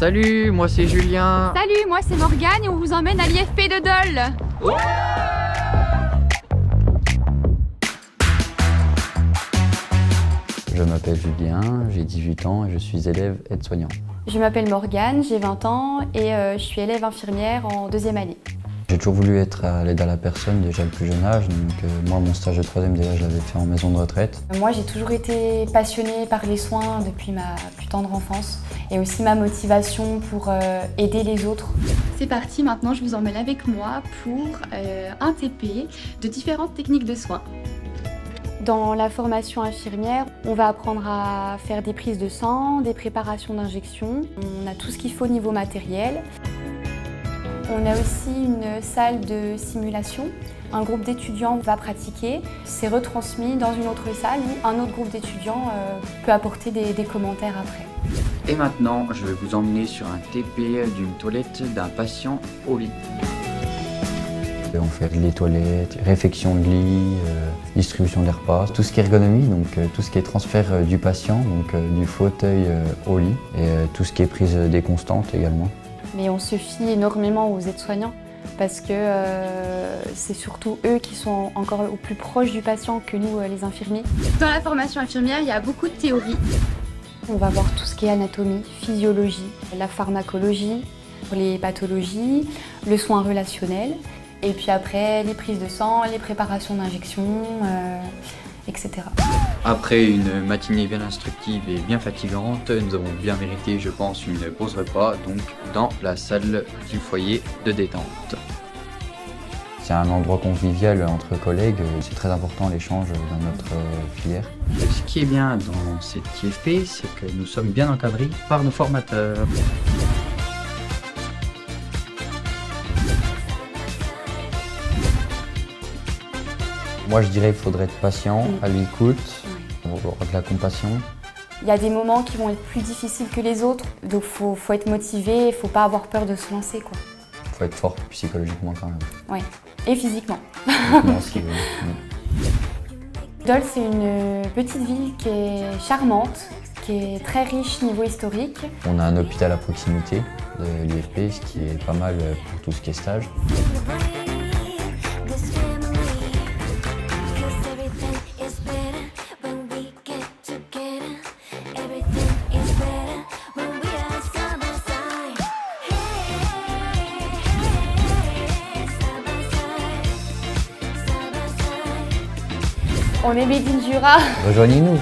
Salut, moi c'est Julien. Salut, moi c'est Morgane et on vous emmène à l'IFP de Dole. Ouais. Je m'appelle Julien, j'ai 18 ans et je suis élève aide-soignant. Je m'appelle Morgane, j'ai 20 ans et je suis élève infirmière en 2e année. J'ai toujours voulu être à l'aide à la personne déjà le plus jeune âge, donc moi mon stage de 3e déjà je l'avais fait en maison de retraite. Moi j'ai toujours été passionnée par les soins depuis ma plus tendre enfance et aussi ma motivation pour aider les autres. C'est parti, maintenant je vous emmène avec moi pour un TP de différentes techniques de soins. Dans la formation infirmière, on va apprendre à faire des prises de sang, des préparations d'injection. On a tout ce qu'il faut au niveau matériel. On a aussi une salle de simulation. Un groupe d'étudiants va pratiquer. C'est retransmis dans une autre salle où un autre groupe d'étudiants peut apporter des commentaires après. Et maintenant, je vais vous emmener sur un TP d'une toilette d'un patient au lit. On fait les toilettes, réfection de lit, distribution des repas, tout ce qui est ergonomie, donc tout ce qui est transfert du patient, donc du fauteuil au lit, et tout ce qui est prise des constantes également. Mais on se fie énormément aux aides-soignants parce que c'est surtout eux qui sont encore au plus proche du patient que nous, les infirmiers. Dans la formation infirmière, il y a beaucoup de théories. On va voir tout ce qui est anatomie, physiologie, la pharmacologie, les pathologies, le soin relationnel. Et puis après, les prises de sang, les préparations d'injection, etc. Après une matinée bien instructive et bien fatigante, nous avons bien mérité, je pense, une pause repas, donc dans la salle du foyer de détente. C'est un endroit convivial entre collègues, c'est très important l'échange dans notre filière. Ce qui est bien dans cette IFP, c'est que nous sommes bien encadrés par nos formateurs. Moi je dirais qu'il faudrait être patient, à l'écoute, avoir de la compassion. Il y a des moments qui vont être plus difficiles que les autres, donc faut être motivé, il ne faut pas avoir peur de se lancer, quoi. Faut être fort psychologiquement quand même. Ouais, et physiquement. Dole, c'est une petite ville qui est charmante, qui est très riche niveau historique. On a un hôpital à proximité de l'IFP, ce qui est pas mal pour tout ce qui est stage. On est Made in Jura. Rejoignez-nous.